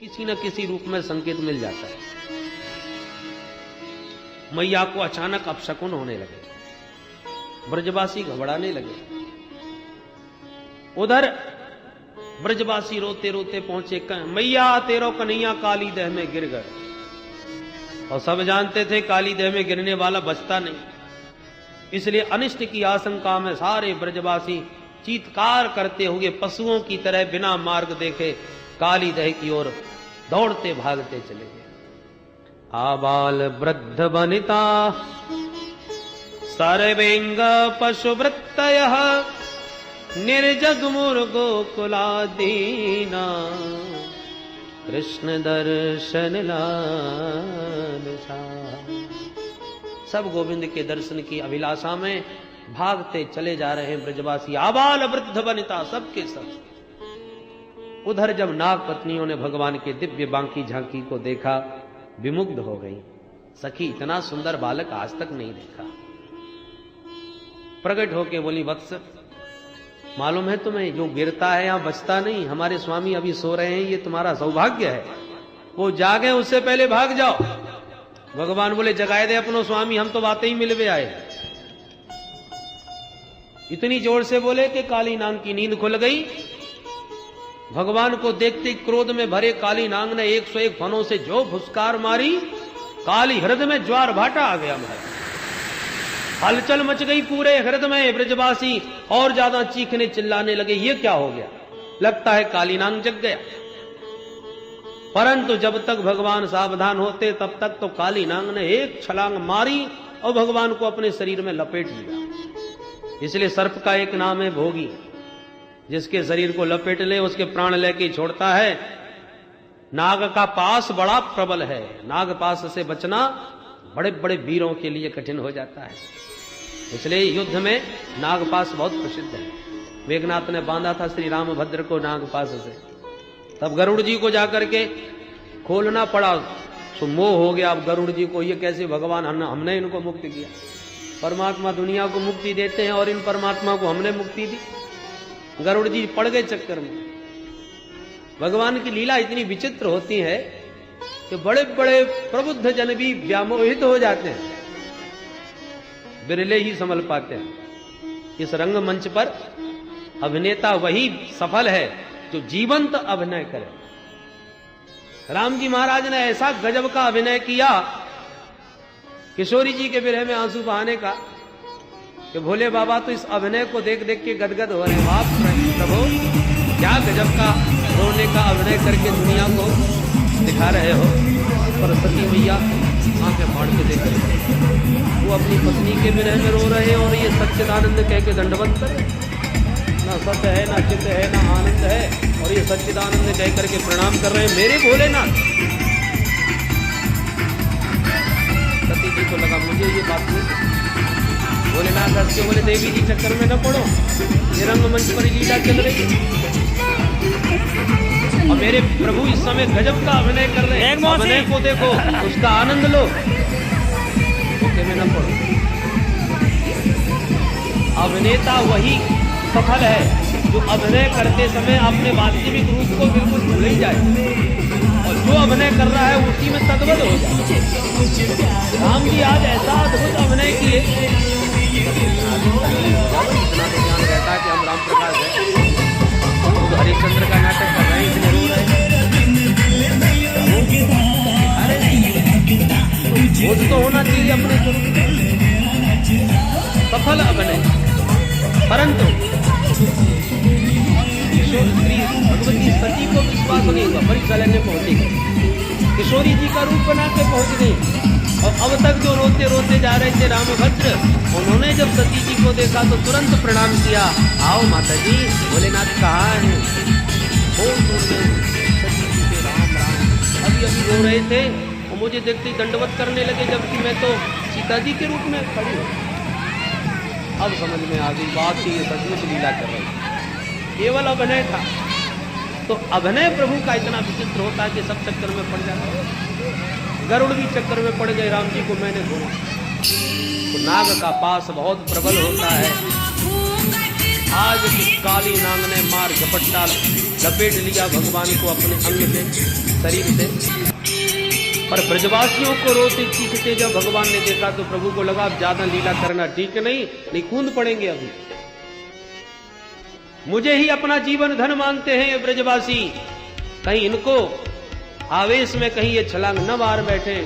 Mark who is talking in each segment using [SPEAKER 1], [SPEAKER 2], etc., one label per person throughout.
[SPEAKER 1] किसी न किसी रूप में संकेत मिल जाता है। मैया को अचानक अपशकुन होने लगे, ब्रजवासी घबराने लगे। उधर ब्रजवासी रोते रोते पहुंचे, मैया तेरो कन्हैया काली दह में गिर गए। और सब जानते थे काली दह में गिरने वाला बचता नहीं, इसलिए अनिष्ट की आशंका में सारे ब्रजवासी चीत्कार करते हुए पशुओं की तरह बिना मार्ग देखे काली दह की ओर दौड़ते भागते चले गए। आबाल वृद्ध वनिता सर्वेंग पशुवृत्तयः निर्जग मुर्गो कुलादीना कृष्ण दर्शन लालसा। सब गोविंद के दर्शन की अभिलाषा में भागते चले जा रहे हैं ब्रजवासी, आबाल वृद्ध वनिता, सबके सब। उधर जब नाग पत्नियों ने भगवान के दिव्य बांकी झांकी को देखा, विमुग्ध हो गई। सखी, इतना सुंदर बालक आज तक नहीं देखा। प्रकट होके बोली, वत्स मालूम है तुम्हें, जो गिरता है यहां बचता नहीं। हमारे स्वामी अभी सो रहे हैं, ये तुम्हारा सौभाग्य है। वो जागे उससे पहले भाग जाओ। भगवान बोले, जगाए दे अपनो स्वामी, हम तो बातें ही मिलवे आए। इतनी जोर से बोले कि काली नाग की नींद खुल गई। भगवान को देखते क्रोध में भरे काली नाग ने 101 फनों से जो फुसकार मारी, काली हृदय में ज्वार भाटा आ गया। हलचल मच गई पूरे हृदय में। ब्रजवासी और ज्यादा चीखने चिल्लाने लगे, ये क्या हो गया, लगता है काली नाग जग गया। परंतु जब तक भगवान सावधान होते तब तक तो काली नाग ने एक छलांग मारी और भगवान को अपने शरीर में लपेट लिया। इसलिए सर्प का एक नाम है भोगी, जिसके शरीर को लपेट ले उसके प्राण लेके छोड़ता है। नाग का पास बड़ा प्रबल है, नाग पास से बचना बड़े बड़े वीरों के लिए कठिन हो जाता है। इसलिए युद्ध में नागपास बहुत प्रसिद्ध है। मेघनाथ ने बांधा था श्री रामभद्र को नागपास से, तब गरुड़ जी को जाकर के खोलना पड़ा, तो मोह हो गया। अब गरुड़ जी को ये कैसे, भगवान हमने इनको मुक्ति किया। परमात्मा दुनिया को मुक्ति देते हैं और इन परमात्मा को हमने मुक्ति दी। गरुड़ जी पड़ गए चक्कर में। भगवान की लीला इतनी विचित्र होती है कि बड़े बड़े प्रबुद्ध जन भी व्यामोहित हो जाते हैं, बिरले ही संभल पाते हैं। इस रंगमंच पर अभिनेता वही सफल है जो जीवंत अभिनय करे। राम जी महाराज ने ऐसा गजब का अभिनय किया, किशोरी जी के विरह में आंसू बहाने का, कि भोले बाबा तो इस अभिनय को देख देख के गदगद हो रहे। बाप प्रभु, क्या गजब का रोने का अभिनय करके दुनिया को दिखा रहे हो। पर सती मैया आंखें फाड़ के देख रहे, वो अपनी पत्नी के विरह में रो रहे और ये सच्चिदानंद कह के दंडवत कर। ना सत्य है, ना चित्त है, ना आनंद है, और ये सच्चिदानंद कह करके प्रणाम कर रहे हैं मेरे भोलेनाथ। सती जी को लगा मुझे ये बात नहीं। भोलेनाथ हंस के बोले, देवी जी चक्कर में न पड़ो, ये रंगमंच पर लीला चल रही है और मेरे प्रभु इस समय गजब का अभिनय कर रहे हैं। अभिनय को देखो, उसका आनंद लो, धोखे में न पड़ो। अभिनेता वही सफल है जो अभिनय करते समय अपने वास्तविक रूप को बिल्कुल भूल ही जाए और जो अभिनय कर रहा है उसी में तद्वत हो जाए। राम जी आज ऐसा अद्भुत अभिनय किए, इतना तो ध्यान रहता है कि हम राम प्रकाश है, तो हरिश्चंद्र का नाटक कर रहे हैं, इसलिए रो रहे हैं। अरे वो तो होना चाहिए अपने सफल अभिनय। परंतु श्री भगवती सती को विश्वास नहीं हुआ, परीक्षा लेने पहुंची गई, किशोरी जी का रूप बना के पहुंच गई। और अब तक जो रोते रोते जा रहे थे रामभद्र, उन्होंने जब सती जी को देखा तो तुरंत प्रणाम किया। आओ माता जी, भोलेनाथ कहाँ है? सती जी के राम राम। अभी अभी रो रहे थे और मुझे देखते ही दंडवत करने लगे, जबकि मैं तो सीता जी के रूप में खड़ी हूँ। अब समझ में आ गई बात कि ये सचमुच लीला कर रही, केवल अभिनय था। तो अभिनय प्रभु का इतना विचित्र होता है कि सब चक्कर में पड़ जाता है। गरुड़ भी चक्कर में पड़ गए, राम जी को मैंने घूमा। तो नाग का पास बहुत प्रबल होता है। आज इस काली नांग ने मार झपट्टा लपेट लिया भगवान को अपने अंग से, शरीर से। पर ब्रजवासियों को रोते चीखते जब भगवान ने देखा तो प्रभु को लगा अब ज्यादा लीला करना ठीक नहीं कूद पड़ेंगे अभी। मुझे ही अपना जीवन धन मानते हैं ये ब्रजवासी, कहीं इनको आवेश में कहीं ये छलांग न मार बैठे।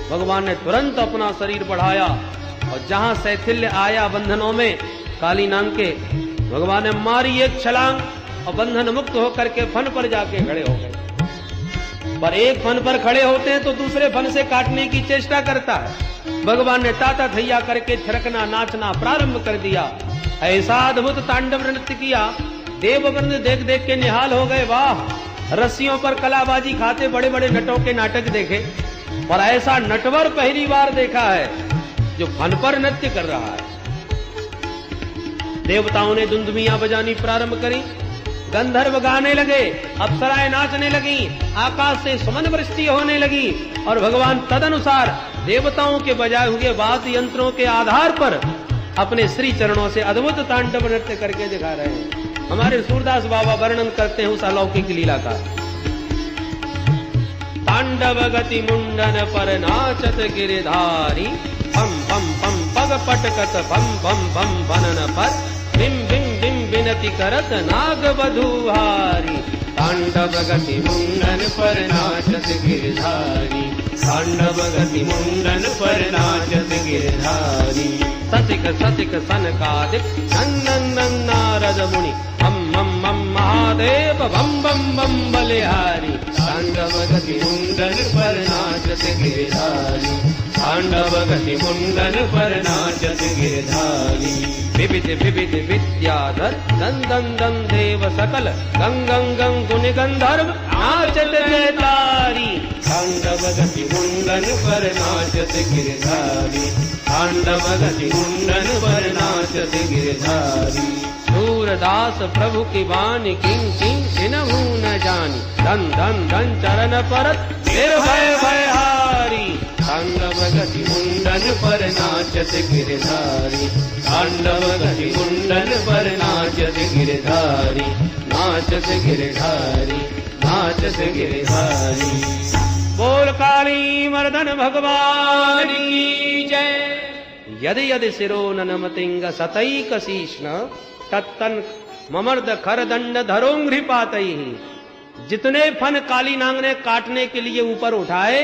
[SPEAKER 1] भगवान ने तुरंत अपना शरीर बढ़ाया और जहां शैथिल्य आया बंधनों में काली नांग के, भगवान ने मारी एक छलांग और बंधन मुक्त होकर के फन पर जाके खड़े हो गए। पर एक फन पर खड़े होते हैं तो दूसरे फन से काटने की चेष्टा करता है। भगवान ने ताता थैया करके थिरकना नाचना प्रारंभ कर दिया। ऐसा अद्भुत तांडव नृत्य किया, देववृंद देख देख के निहाल हो गए। वाह, रस्सियों पर कलाबाजी खाते बड़े बड़े नटों के नाटक देखे, पर ऐसा नटवर पहली बार देखा है जो फन पर नृत्य कर रहा है। देवताओं ने दुंदुभियां बजानी प्रारंभ करी, गंधर्व गाने लगे, अप्सराएं नाचने लगी, आकाश से सुमन वृष्टि होने लगी और भगवान तदनुसार देवताओं के बजाए हुए वाद्य यंत्रों के आधार पर अपने श्री चरणों से अद्भुत तांडव नृत्य करके दिखा रहे हैं। हमारे सूरदास बाबा वर्णन करते हैं उस अलौकिक लीला का। तांडव गति मुंडन पर नाचत गिरिधारी, पम पम पम पग पटकत पम पम पम बनन पर, बिम बिम बिम विनती करत नाग बधुहारी। तांडव गति मुंडन पर नाचत गिरधारी, तांडव गति मुंडन पर नाचत गिरधारी। सतिक सतिक सनकादिक नंदन नारद मुनि, हम मम मम महादेव बम बम बम बलिहारी। तांडव गति मुंडन पर नाचत गिरधारी, तांडव गति मुंडन पर नाचत गिरधारी। विविध विविध विद्याधर दं दं दं देव सकल, गंग गंग गंग गुनि गंधर्व नाचत जयतारी। तांडव गति मुंडन पर नाचत गिरधारी, तांडव गति मुंडन पर नाचत गिरधारी। सूरदास प्रभु की बानी किंग किंग सिनहु न जानी, धन धन धन चरण परत निर्भय भयहारी। तांडव गति मुंडन पर नाचत गिरधारी, तांडव गति मुंडन पर नाचत गिरधारी, नाचत गिरधारी, नाचत गिरधारी। बोल काली मर्दन भगवान की जय। यदि यदि शिरो नमतिंग सतैक शीष्ण, तत्तन ममर्द खर दंड धरोंघ्रि पातई। जितने फन काली नांग ने काटने के लिए ऊपर उठाए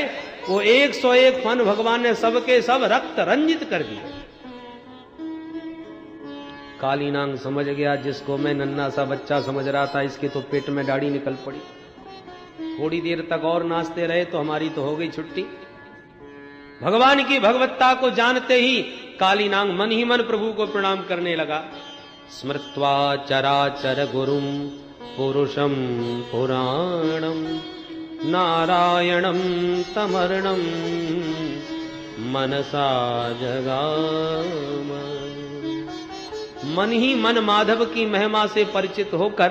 [SPEAKER 1] वो 101 फन भगवान ने सबके सब रक्त रंजित कर दिए। काली नांग समझ गया, जिसको मैं नन्हा सा बच्चा समझ रहा था इसके तो पेट में दाढ़ी निकल पड़ी। थोड़ी देर तक और नाचते रहे तो हमारी तो हो गई छुट्टी। भगवान की भगवत्ता को जानते ही काली नांग मन ही मन प्रभु को प्रणाम करने लगा। स्मृत्वा चराचर गुरुम पुरुषम पुराणम, नारायणम तमर्णम मनसा जगाम। मन ही मन माधव की महिमा से परिचित होकर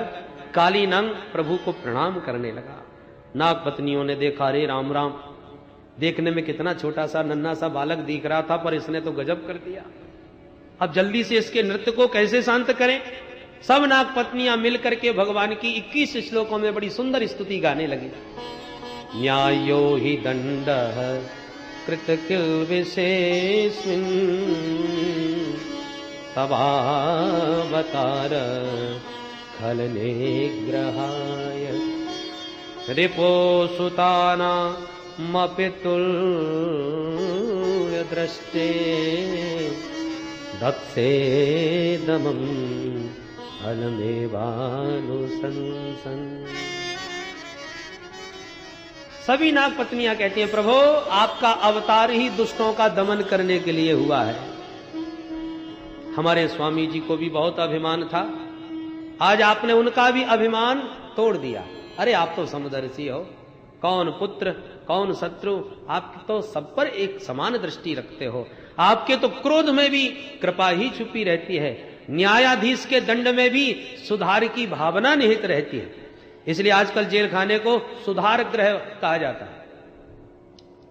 [SPEAKER 1] काली नांग प्रभु को प्रणाम करने लगा। नाग पत्नियों ने देखा, रे राम राम, देखने में कितना छोटा सा नन्हा सा बालक दिख रहा था पर इसने तो गजब कर दिया। अब जल्दी से इसके नृत्य को कैसे शांत करें। सब नाग पत्नियां मिलकर के भगवान की 21 श्लोकों में बड़ी सुंदर स्तुति गाने लगी। न्यायो हि दंड कृत किल विशेषमिन्, तवावतार खल निग्रहाय। रिपो सुताना मपितुल्य दृष्टे, दत्से दमं फलमेवानुशंसन। सभी नाग पत्नियां कहती हैं, प्रभु आपका अवतार ही दुष्टों का दमन करने के लिए हुआ है। हमारे स्वामी जी को भी बहुत अभिमान था, आज आपने उनका भी अभिमान तोड़ दिया। अरे आप तो समदर्शी हो, कौन पुत्र कौन शत्रु, आप तो सब पर एक समान दृष्टि रखते हो। आपके तो क्रोध में भी कृपा ही छुपी रहती है, न्यायाधीश के दंड में भी सुधार की भावना निहित रहती है। इसलिए आजकल जेल खाने को सुधार गृह कहा जाता है,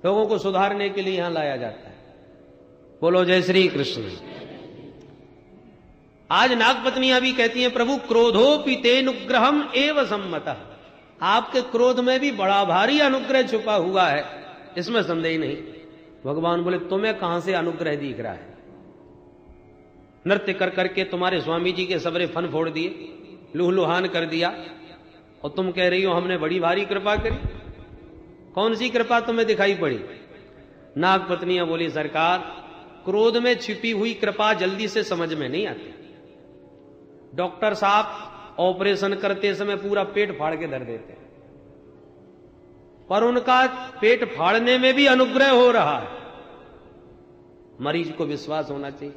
[SPEAKER 1] लोगों को सुधारने के लिए यहां लाया जाता है। बोलो जय श्री कृष्ण। आज नागपत्नियां भी कहती हैं प्रभु क्रोधोपि तेनुग्रहम एव सम्मतः, आपके क्रोध में भी बड़ा भारी अनुग्रह छुपा हुआ है, इसमें संदेह नहीं। भगवान बोले तुम्हें कहां से अनुग्रह दिख रहा है? नृत्य कर करके तुम्हारे स्वामी जी के सबरे फन फोड़ दिए, लुहलुहान कर दिया, और तुम कह रही हो हमने बड़ी भारी कृपा करी। कौन सी कृपा तुम्हें दिखाई पड़ी? नागपत्नियां बोली सरकार क्रोध में छिपी हुई कृपा जल्दी से समझ में नहीं आती। डॉक्टर साहब ऑपरेशन करते समय पूरा पेट फाड़ के धर देते हैं, पर उनका पेट फाड़ने में भी अनुग्रह हो रहा है। मरीज को विश्वास होना चाहिए।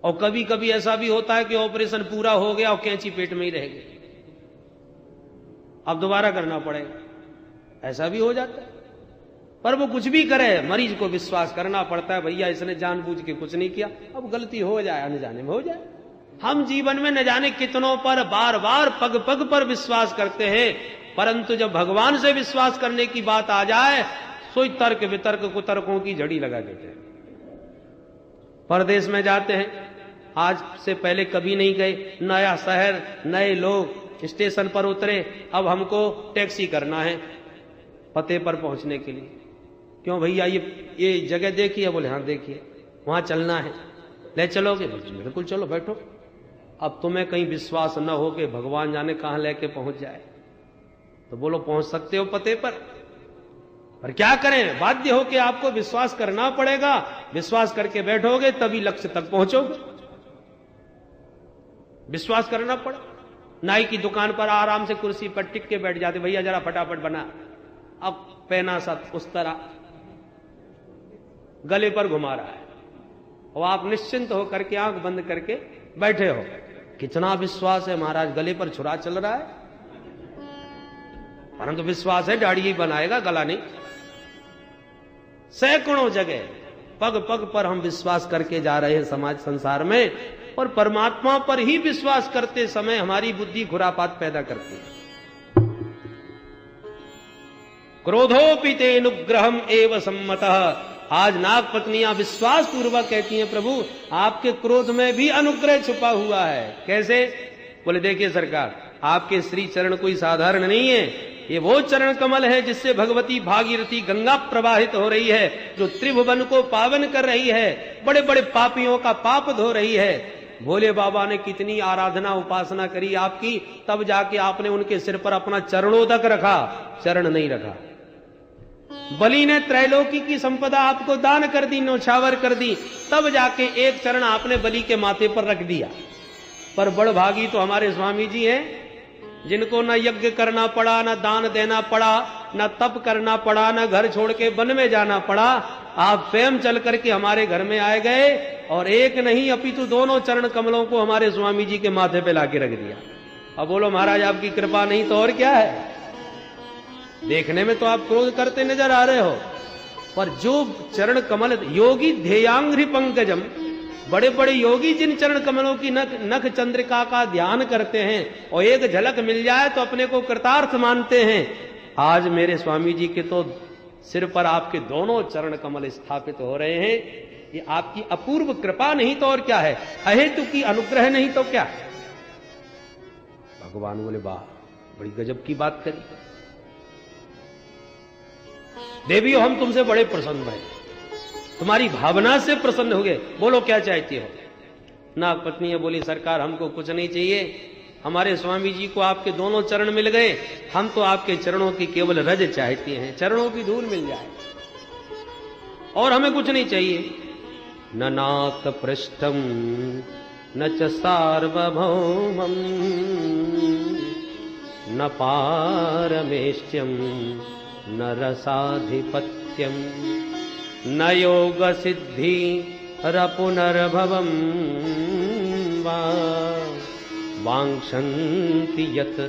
[SPEAKER 1] और कभी कभी ऐसा भी होता है कि ऑपरेशन पूरा हो गया और कैंची पेट में ही रह गई, अब दोबारा करना पड़ेगा, ऐसा भी हो जाता है। पर वो कुछ भी करे मरीज को विश्वास करना पड़ता है, भैया इसने जानबूझ के कुछ नहीं किया, अब गलती हो जाए अनजाने में हो जाए। हम जीवन में न जाने कितनों पर बार बार पग पग पर विश्वास करते हैं, परंतु जब भगवान से विश्वास करने की बात आ जाए सोई तर्क वितर्क कुतर्कों की जड़ी लगा देते हैं। परदेश में जाते हैं, आज से पहले कभी नहीं गए, नया शहर, नए लोग, स्टेशन पर उतरे, अब हमको टैक्सी करना है पते पर पहुंचने के लिए। क्यों भैया ये जगह देखिए? बोले हाँ देखिए, वहां चलना है, ले चलोगे? बिल्कुल चलो बैठो। अब तुम्हें कहीं विश्वास न हो कि भगवान जाने कहां लेके पहुंच जाए, तो बोलो पहुंच सकते हो पते पर क्या करें, बाध्य हो कि आपको विश्वास करना पड़ेगा। विश्वास करके बैठोगे तभी लक्ष्य तक पहुंचोगे, विश्वास करना पड़े। नाई की दुकान पर आराम से कुर्सी पर टिक के बैठ जाते, भैया जरा फटाफट बना, अब पहना सा उस तरह गले पर घुमा रहा है, और आप निश्चिंत होकर के आंख बंद करके बैठे हो। कितना विश्वास है महाराज, गले पर छुरा चल रहा है, परंतु विश्वास है दाढ़ी ही बनाएगा, गला नहीं। सैकड़ों जगह पग पग पर हम विश्वास करके जा रहे हैं समाज संसार में, और परमात्मा पर ही विश्वास करते समय हमारी बुद्धि खुरापात पैदा करती है। क्रोधोपि तेनुग्रहम एव सम्मतः, आज नागपत्नियां विश्वास पूर्वक कहती हैं प्रभु आपके क्रोध में भी अनुग्रह छुपा हुआ है। कैसे? बोले देखिए सरकार, आपके श्री चरण कोई साधारण नहीं है, ये वो चरण कमल है जिससे भगवती भागीरथी गंगा प्रवाहित हो रही है, जो त्रिभुवन को पावन कर रही है, बड़े बड़े पापियों का पाप धो रही है। भोले बाबा ने कितनी आराधना उपासना करी आपकी, तब जाके आपने उनके सिर पर अपना चरणोदक रखा, चरण नहीं रखा। बलि ने त्रैलोकी की संपदा आपको दान कर दी, नौछावर कर दी, तब जाके एक चरण आपने बलि के माथे पर रख दिया। पर बड़भागी तो हमारे स्वामी जी हैं, जिनको न यज्ञ करना पड़ा, न दान देना पड़ा, न तप करना पड़ा, न घर छोड़ के वन में जाना पड़ा। आप स्वयं चल करके हमारे घर में आए गए, और एक नहीं अपितु दोनों चरण कमलों को हमारे स्वामी जी के माथे पे लाके रख दिया। अब बोलो महाराज आपकी कृपा नहीं तो और क्या है? देखने में तो आप क्रोध करते नजर आ रहे हो, पर जो चरण कमल योगी ध्येयांघ्रि पंकजम, बड़े बड़े योगी जिन चरण कमलों की नख चंद्रिका का ध्यान करते हैं और एक झलक मिल जाए तो अपने को कृतार्थ मानते हैं। आज मेरे स्वामी जी के तो सिर पर आपके दोनों चरण कमल स्थापित हो रहे हैं, ये आपकी अपूर्व कृपा नहीं तो और क्या है, अहेतु की अनुग्रह नहीं तो क्या। भगवान बोले वाह, बड़ी गजब की बात करी देवियों, हम तुमसे बड़े प्रसन्न हैं, तुम्हारी भावना से प्रसन्न हो गए, बोलो क्या चाहती हो। नागपत्नियां बोली सरकार हमको कुछ नहीं चाहिए, हमारे स्वामी जी को आपके दोनों चरण मिल गए, हम तो आपके चरणों की केवल रज चाहते हैं, चरणों की धूल मिल जाए और हमें कुछ नहीं चाहिए। न नाथ पृष्ठम न च सार्वभौमम न पारमेष्ट्यम न रसाधिपत्यम न योग सिद्धि रपुनर्भवम वा वांक्षन्ति यत्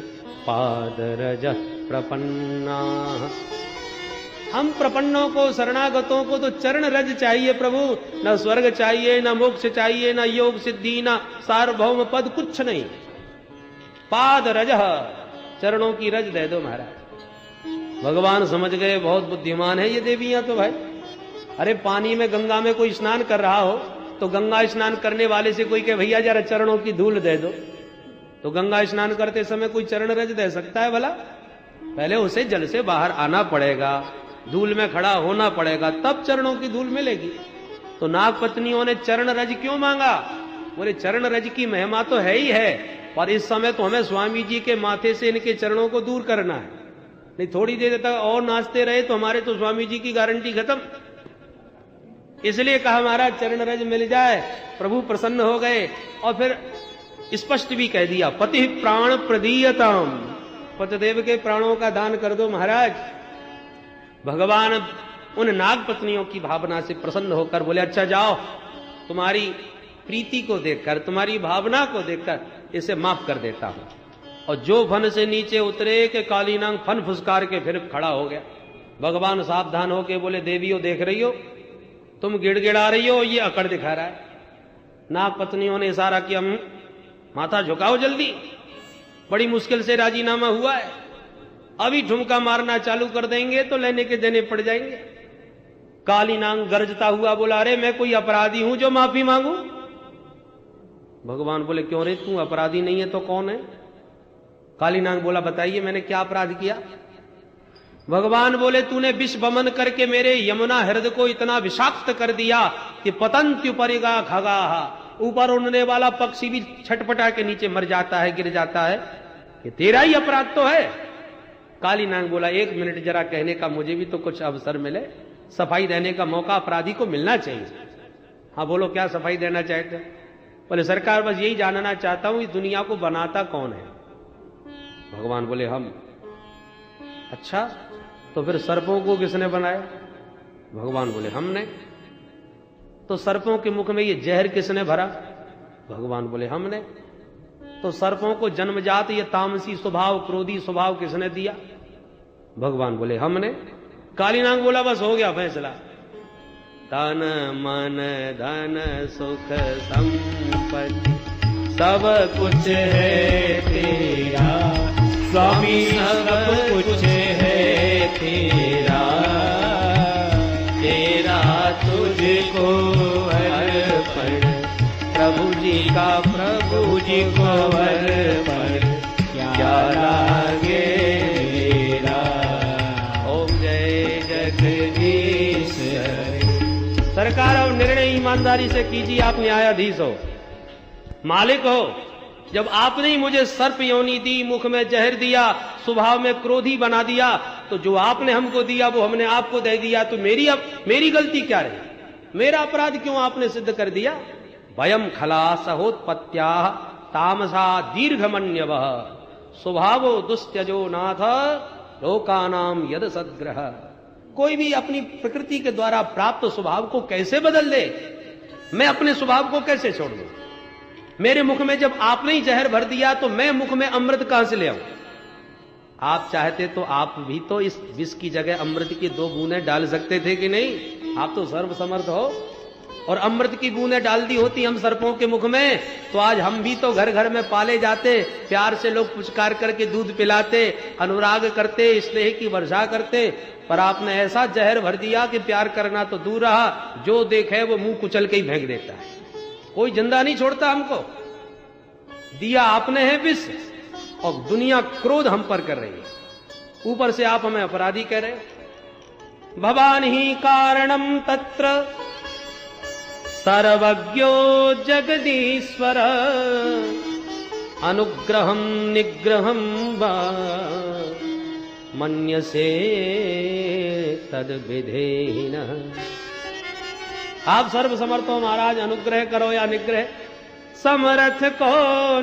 [SPEAKER 1] पादरजः प्रपन्ना। हम प्रपन्नों को, शरणागतों को तो चरण रज चाहिए प्रभु, न स्वर्ग चाहिए, न मोक्ष चाहिए, न योग सिद्धि, न सार्वभौम पद, कुछ नहीं। पाद रजः, चरणों की रज दे दो महाराज। भगवान समझ गए बहुत बुद्धिमान है ये देवियां तो भाई। अरे पानी में, गंगा में कोई स्नान कर रहा हो तो गंगा स्नान करने वाले से कोई कहे भैया जरा चरणों की धूल दे दो, तो गंगा स्नान करते समय कोई चरण रज दे सकता है भला? पहले उसे जल से बाहर आना पड़ेगा, धूल में खड़ा होना पड़ेगा, तब चरणों की धूल मिलेगी। तो नाग पत्नियों ने चरण रज क्यों मांगा? बोले चरण रज की महिमा तो है ही है, पर इस समय तो हमें स्वामी जी के माथे से इनके चरणों को दूर करना है, नहीं थोड़ी देर तक और नाचते रहे तो हमारे तो स्वामी जी की गारंटी खत्म। इसलिए कहा हमारा चरण रज मिल जाए। प्रभु प्रसन्न हो गए और फिर स्पष्ट भी कह दिया, पति प्राण प्रदीयताम, पतिदेव के प्राणों का दान कर दो महाराज। भगवान उन नाग पत्नियों की भावना से प्रसन्न होकर बोले अच्छा जाओ, तुम्हारी प्रीति को देखकर, तुम्हारी भावना को देखकर इसे माफ कर देता हूं। और जो फन से नीचे उतरे के काली नाग फन फुसकार के फिर खड़ा हो गया। भगवान सावधान होके बोले देवियों देख रही हो, तुम गिड़गिड़ा रही हो, ये अकड़ दिखा रहा है। नाग पत्नियों ने इशारा किया, माथा झुकाओ जल्दी, बड़ी मुश्किल से राजीनामा हुआ है, अभी ठुमका मारना चालू कर देंगे तो लेने के देने पड़ जाएंगे। काली नाग गरजता हुआ बोला, अरे मैं कोई अपराधी हूं जो माफी मांगू? भगवान बोले क्यों रे, तू अपराधी नहीं है तो कौन है? काली नाग बोला बताइए मैंने क्या अपराध किया? भगवान बोले तूने विष बमन करके मेरे यमुना हृदय को इतना विषाक्त कर दिया कि पतंत्युपरिगा खगाहा, ऊपर उड़ने वाला पक्षी भी छटपटा के नीचे मर जाता है, गिर जाता है, कि तेरा ही अपराध तो है। काली नाग बोला एक मिनट जरा कहने का मुझे भी तो कुछ अवसर मिले, सफाई देने का मौका अपराधी को मिलना चाहिए। हाँ बोलो क्या सफाई देना चाहते? बोले सरकार बस यही जानना चाहता हूं इस दुनिया को बनाता कौन है? भगवान बोले हम। अच्छा तो फिर सर्पों को किसने बनाया? भगवान बोले हमने। तो सर्पों के मुख में ये जहर किसने भरा? भगवान बोले हमने। तो सर्पों को जन्मजात ये तामसी स्वभाव, क्रोधी स्वभाव किसने दिया? भगवान बोले हमने। काली नाग बोला बस हो गया फैसला, तन मन धन सुख संपत्ति सब कुछ है तेरा स्वामी, सब कुछ है तेरा, तेरा तुझको अर्पण, प्रभु जी का प्रभु जी को अर्पण, क्या लागे मेरा। ओम जय जगदीश। सरकार अब निर्णय ईमानदारी से कीजिए, आप न्यायाधीश हो, मालिक हो। जब आपने ही मुझे सर्प योनि दी, मुख में जहर दिया, स्वभाव में क्रोधी बना दिया, तो जो आपने हमको दिया वो हमने आपको दे दिया, तो मेरी गलती क्या रही? मेरा अपराध क्यों आपने सिद्ध कर दिया? वयम खलासहोत्पत्त्या तामसा दीर्घमन्यवः स्वभावो दुस्त्यजो नाथ लोकानाम यद सद्ग्रह। कोई भी अपनी प्रकृति के द्वारा प्राप्त स्वभाव को कैसे बदल दे? मैं अपने स्वभाव को कैसे छोड़ दूं? मेरे मुख में जब आपने ही जहर भर दिया तो मैं मुख में अमृत कहां से ले आऊं? आप चाहते तो आप भी तो इस विष की जगह अमृत की 2 बूंदें डाल सकते थे कि नहीं? आप तो सर्वसमर्थ हो, और अमृत की बूंदें डाल दी होती हम सर्पों के मुख में तो आज हम भी तो घर घर में पाले जाते, प्यार से लोग पुचकार करके दूध पिलाते, अनुराग करते, स्नेह की वर्षा करते। पर आपने ऐसा जहर भर दिया कि प्यार करना तो दूर रहा, जो देखे वो मुंह कुचल के ही फेंक देता है, कोई जिंदा नहीं छोड़ता हमको। दिया आपने है विष, और दुनिया क्रोध हम पर कर रही है, ऊपर से आप हमें अपराधी कह रहे हो। भवान ही कारणम तत्र सर्वज्ञो जगदीश्वर, अनुग्रहम निग्रहम वा मन्यसे तद विधेहिनः। आप सर्व समर्थ हो महाराज, अनुग्रह करो या निग्रह, समर्थ को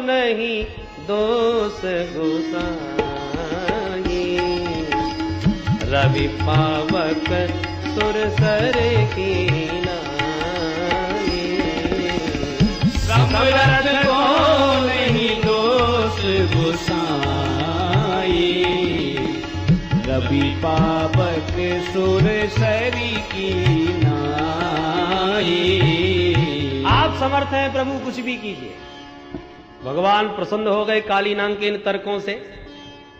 [SPEAKER 1] नहीं दोष गोसाई। रवि पावक सुरसर की नाई, समर्थ को नहीं दोष गोसाई। रवि पावक सुरसरी की नाई। आप समर्थ हैं प्रभु, कुछ भी कीजिए। भगवान प्रसन्न हो गए काली नाग के इन तर्कों से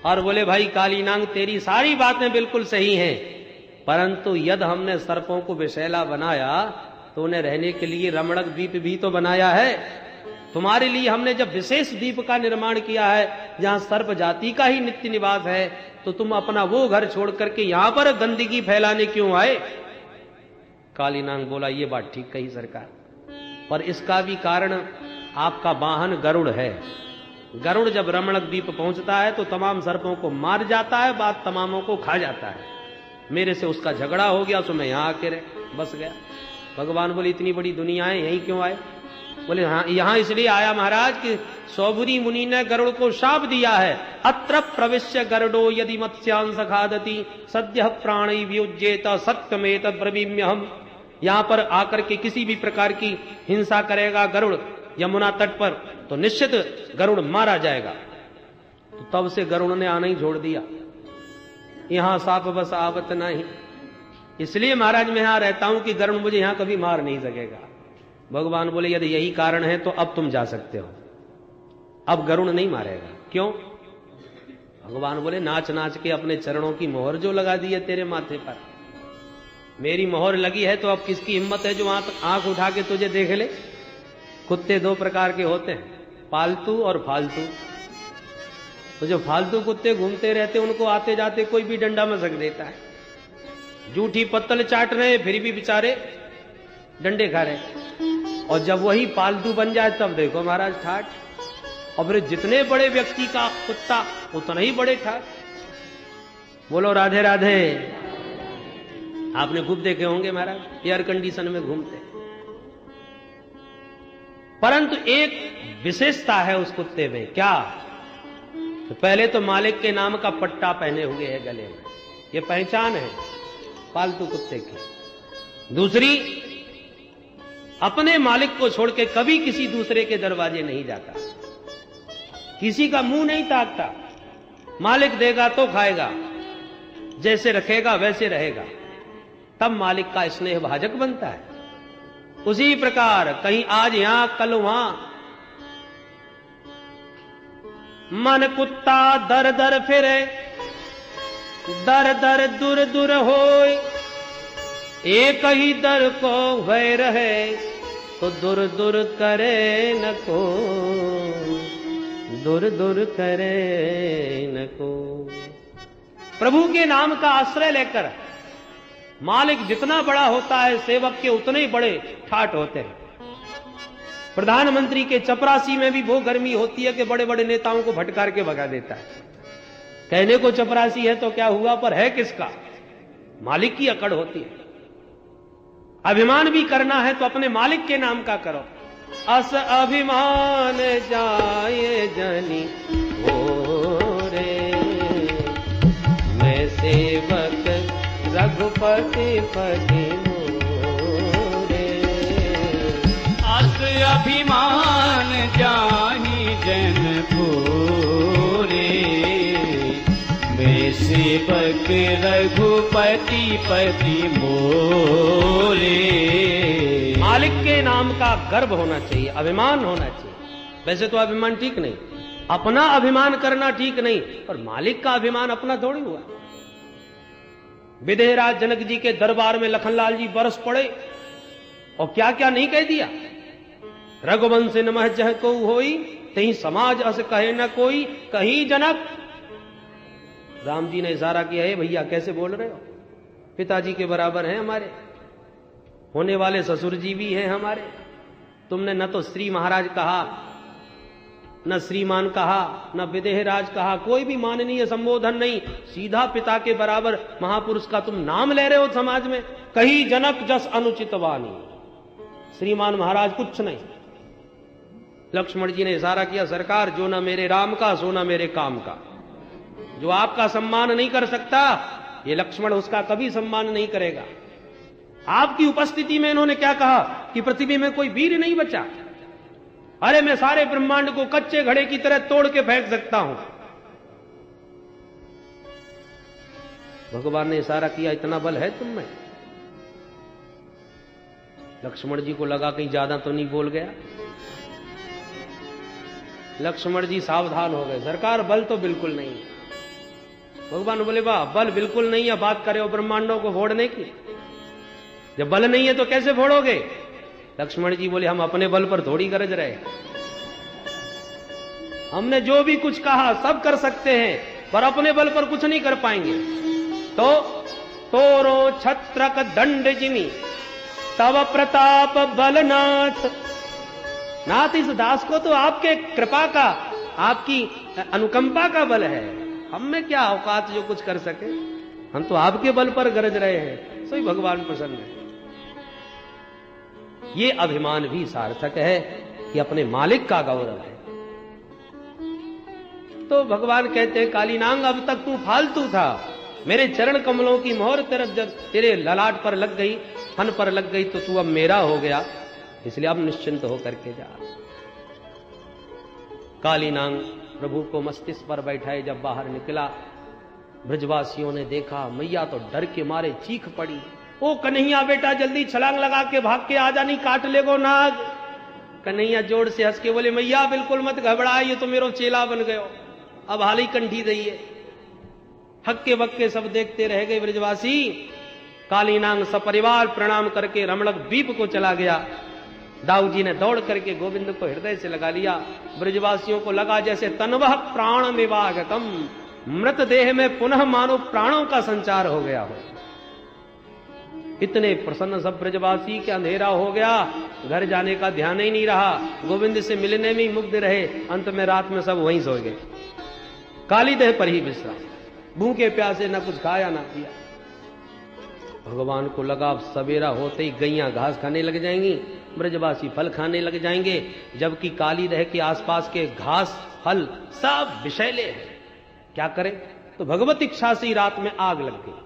[SPEAKER 1] और बोले भाई काली नाग तेरी सारी बातें बिल्कुल सही हैं, परंतु यदि हमने सर्पों को विषैला बनाया तो उन्हें रहने के लिए रमणक द्वीप भी तो बनाया है। तुम्हारे लिए हमने जब विशेष द्वीप का निर्माण किया है जहां सर्प जाति का ही नित्य निवास है, तो तुम अपना वो घर छोड़ करके यहां पर गंदगी फैलाने क्यों आए? कालीनाग बोला, ये बात ठीक कही सरकार, पर इसका भी कारण आपका वाहन गरुड़ है। गरुड़ जब रमणक द्वीप पहुंचता है तो तमाम सर्पों को मार जाता है, बाद तमामों को खा जाता है। मेरे से उसका झगड़ा हो गया, तो मैं यहां आके बस गया। भगवान बोले, इतनी बड़ी दुनिया है, यहीं क्यों आए? बोले, हाँ, यहां इसलिए आया महाराज कि सौभरी मुनि ने गरुड़ को शाप दिया है, अत्र प्रविश्य गरुड़ो यदि मत्स्यांश खादति सद्य प्राणी वियुज्येत सत्यमेत ब्रवीम्यहम्। यहां पर आकर के किसी भी प्रकार की हिंसा करेगा गरुड़ यमुना तट पर, तो निश्चित गरुड़ मारा जाएगा। तो तब से गरुड़ ने आना ही छोड़ दिया। यहां साप बस आवत नहीं, इसलिए महाराज मैं यहां रहता हूं कि गरुड़ मुझे यहां कभी मार नहीं सकेगा। भगवान बोले, यदि यही कारण है तो अब तुम जा सकते हो, अब गरुड़ नहीं मारेगा। क्यों? भगवान बोले, नाच नाच के अपने चरणों की मोहर जो लगा दी है तेरे माथे पर, मेरी मोहर लगी है, तो अब किसकी हिम्मत है जो आंख उठा के तुझे देख ले? कुत्ते दो प्रकार के होते हैं, पालतू और फालतू। तो जो फालतू कुत्ते घूमते रहते उनको आते जाते कोई भी डंडा मसक देता है, जूठी पत्तल चाट रहे फिर भी बेचारे डंडे खा रहे। और जब वही पालतू बन जाए तब देखो महाराज ठाठ। और फिर जितने बड़े व्यक्ति का कुत्ता उतना ही बड़े ठाठ। बोलो राधे राधे। आपने खूब देखे होंगे महाराज एयर कंडीशन में घूमते, परंतु एक विशेषता है उस कुत्ते में। क्या? तो पहले तो मालिक के नाम का पट्टा पहने हुए है गले में, ये पहचान है पालतू कुत्ते की। दूसरी, अपने मालिक को छोड़ के कभी किसी दूसरे के दरवाजे नहीं जाता, किसी का मुंह नहीं ताकता। मालिक देगा तो खाएगा, जैसे रखेगा वैसे रहेगा, तब मालिक का स्नेह भाजक बनता है। उसी प्रकार कहीं आज यहां कल वहां, मन कुत्ता दर दर फिरे, दर दर दूर दूर होए, एक ही दर को भय रहे, तो दूर दूर करे न को, दूर दूर करे न को। प्रभु के नाम का आश्रय लेकर मालिक जितना बड़ा होता है, सेवक के उतने ही बड़े ठाठ होते हैं। प्रधानमंत्री के चपरासी में भी वो गर्मी होती है कि बड़े बड़े नेताओं को भटकार के भगा देता है। कहने को चपरासी है तो क्या हुआ, पर है किसका? मालिक की अकड़ होती है। अभिमान भी करना है तो अपने मालिक के नाम का करो। अस अभिमान जाए जनी हो रे, मैं सेवक रघुपति पति मोरे।
[SPEAKER 2] अस अभिमान जाहि जन पूरे, मैं सेवक रघुपति पति मोरे।
[SPEAKER 1] मालिक के नाम का गर्व होना चाहिए, अभिमान होना चाहिए। वैसे तो अभिमान ठीक नहीं, अपना अभिमान करना ठीक नहीं, पर मालिक का अभिमान अपना थोड़ी हुआ। विदेहराज जनक जी के दरबार में लखनलाल जी बरस पड़े और क्या क्या नहीं कह दिया। रघुवंश नमः जह को होई, तहीं समाज अस कहे न कोई, कहीं जनक। राम जी ने इशारा किया, है भैया कैसे बोल रहे हो, पिताजी के बराबर हैं हमारे, होने वाले ससुर जी भी हैं हमारे। तुमने न तो श्री महाराज कहा, न श्रीमान कहा, न विदेहराज कहा, कोई भी माननीय संबोधन नहीं, सीधा पिता के बराबर महापुरुष का तुम नाम ले रहे हो समाज में। कहीं जनक जस अनुचित वाणी, श्रीमान महाराज कुछ नहीं। लक्ष्मण जी ने इशारा किया, सरकार जो ना मेरे राम का सो ना मेरे काम का। जो आपका सम्मान नहीं कर सकता, ये लक्ष्मण उसका कभी सम्मान नहीं करेगा। आपकी उपस्थिति में इन्होंने क्या कहा कि पृथ्वी में कोई वीर नहीं बचा। अरे मैं सारे ब्रह्मांड को कच्चे घड़े की तरह तोड़ के फेंक सकता हूं। भगवान ने इशारा किया, इतना बल है तुम में। लक्ष्मण जी को लगा कहीं ज्यादा तो नहीं बोल गया। लक्ष्मण जी सावधान हो गए, सरकार बल तो बिल्कुल नहीं है। भगवान बोले, वाह, बल बिल्कुल नहीं है, बात करे हो ब्रह्मांडों को फोड़ने की। जब बल नहीं है तो कैसे फोड़ोगे? लक्ष्मण जी बोले हम अपने बल पर थोड़ी गरज रहे, हमने जो भी कुछ कहा सब कर सकते हैं पर अपने बल पर कुछ नहीं कर पाएंगे। तो तोरो छत्रक दंड जिमी तव प्रताप बलनाथ। नाथ इस दास को तो आपके कृपा का, आपकी अनुकंपा का बल है, हम में क्या औकात जो कुछ कर सके, हम तो आपके बल पर गरज रहे हैं, सो ही भगवान प्रसन्न है। ये अभिमान भी सार्थक है कि अपने मालिक का गौरव है। तो भगवान कहते हैं कालीनांग अब तक तू फालतू था, मेरे चरण कमलों की मोहर तरफ जब तेरे ललाट पर लग गई, फन पर लग गई, तो तू अब मेरा हो गया, इसलिए अब निश्चिंत होकर के जा। कालीनांग प्रभु को मस्तिष्क पर बैठाए जब बाहर निकला, ब्रजवासियों ने देखा, मैया तो डर के मारे चीख पड़ी, ओ कन्हैया बेटा जल्दी छलांग लगा के भाग के आ जा, नहीं काट लेगो नाग। कन्हैया जोर से हंस के बोले मैया बिल्कुल मत घबरा, ये तो मेरो चेला बन गयो, अब हाल ही कंठी दइए। हक्के बक्के सब देखते रह गए ब्रजवासी। कालीनांग सपरिवार प्रणाम करके रमणक द्वीप को चला गया। दाऊ जी ने दौड़ करके गोविंद को हृदय से लगा लिया। ब्रजवासियों को लगा जैसे तन्वह प्राण विभागकम, मृत देह में पुनः मानो प्राणों का संचार हो गया हो। इतने प्रसन्न सब ब्रजवासी के अंधेरा हो गया, घर जाने का ध्यान ही नहीं रहा, गोविंद से मिलने में ही मुग्ध रहे। अंत में रात में सब वहीं सो गए, काली देह पर ही विश्राम, भूखे प्यासे न कुछ खाया ना पिया। भगवान को लगा अब सवेरा होते ही गैया घास खाने लग जाएंगी, ब्रजवासी फल खाने लग जाएंगे, जबकि काली देह के आसपास के घास फल सब विषैले हैं, क्या करें। तो भगवत इच्छा से ही रात में आग लग गई।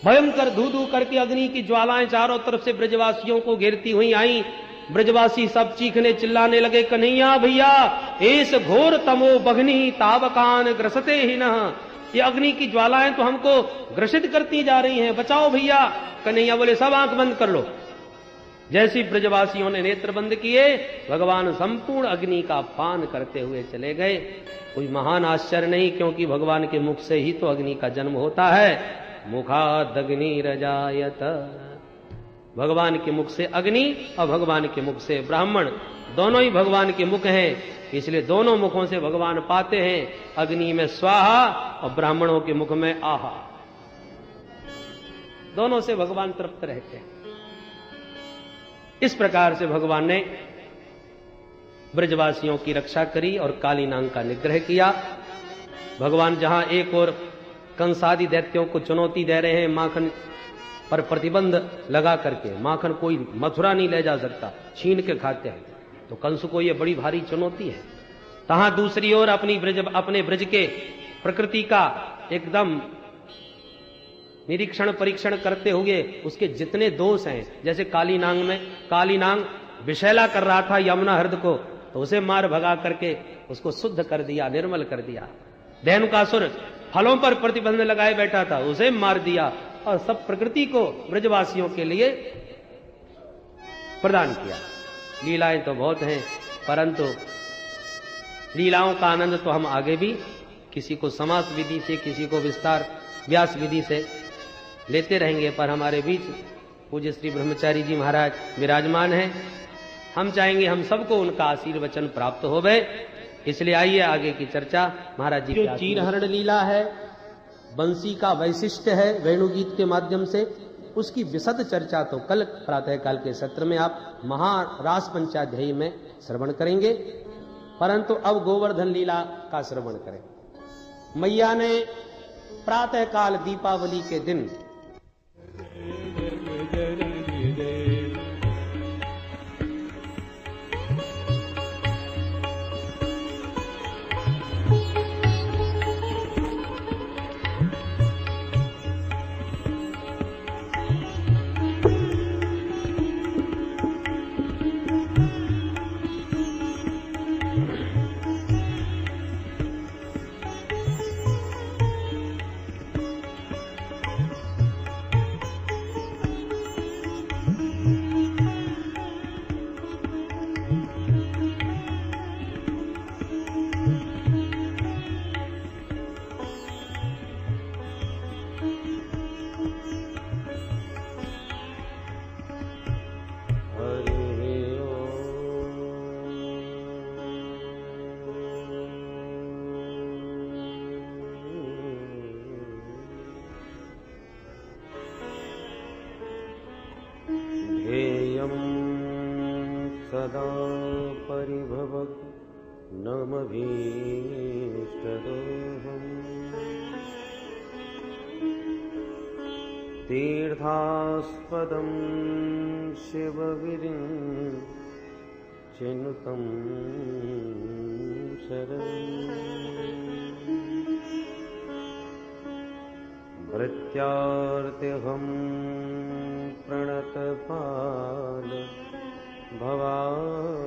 [SPEAKER 1] भयंकर धू धू करके अग्नि की ज्वालाएं चारों तरफ से ब्रजवासियों को घेरती हुई आई। ब्रजवासी सब चीखने चिल्लाने लगे, कन्हैया भैया एस घोर तमो बघनी तावकान ग्रसते ही न, ये अग्नि की ज्वालाएं तो हमको ग्रसित करती जा रही हैं, बचाओ भैया। कन्हैया बोले सब आंख बंद कर लो। जैसी ब्रजवासियों ने नेत्र बंद किए, भगवान संपूर्ण अग्नि का पान करते हुए चले गए। कोई महान आश्चर्य नहीं, क्योंकि भगवान के मुख से ही तो अग्नि का जन्म होता है। मुखादग्निरजायत, भगवान के मुख से अग्नि और भगवान के मुख से ब्राह्मण, दोनों ही भगवान के मुख हैं, इसलिए दोनों मुखों से भगवान पाते हैं। अग्नि में स्वाहा और ब्राह्मणों के मुख में आहा, दोनों से भगवान तृप्त रहते हैं। इस प्रकार से भगवान ने ब्रजवासियों की रक्षा करी और कालीनांग का निग्रह किया। भगवान जहां एक और कंसादि दैत्यों को चुनौती दे रहे हैं, माखन पर प्रतिबंध लगा करके, माखन कोई मथुरा नहीं ले जा सकता, छीन के खाते हैं, तो कंस को यह बड़ी भारी चुनौती है। तहां दूसरी ओर अपने ब्रज के प्रकृति का एकदम निरीक्षण परीक्षण करते हुए उसके जितने दोष हैं, जैसे कालीनांग विषैला कर रहा था यमुना हृद को, तो उसे मार भगा करके उसको शुद्ध कर दिया, निर्मल कर दिया। धेनुकासुर फलों पर प्रतिबंध लगाए बैठा था, उसे मार दिया, और सब प्रकृति को ब्रजवासियों के लिए प्रदान किया। लीलाएं तो बहुत हैं, परंतु लीलाओं का आनंद तो हम आगे भी किसी को समास विधि से, किसी को विस्तार व्यास विधि से लेते रहेंगे। पर हमारे बीच पूज्य श्री ब्रह्मचारी जी महाराज विराजमान हैं, हम चाहेंगे हम सबको उनका आशीर्वचन प्राप्त हो गए। इसलिए आइए आगे की चर्चा महाराज जी। जो चीरहरण लीला है, बंसी का वैशिष्ट्य है वेणुगीत के माध्यम से, उसकी विशद चर्चा तो कल प्रातःकाल के सत्र में आप महारास पंचाध्यायी में श्रवण करेंगे, परंतु अब गोवर्धन लीला का श्रवण करें। मैया ने प्रातःकाल दीपावली के दिन सदा परिभवग् न मभीष्टदोहम् तीर्थास्पदं शिवविरिञ्चिनुतं शरणम् भृत्यार्तिहं प्रणतपाल भवाब्जशरणम्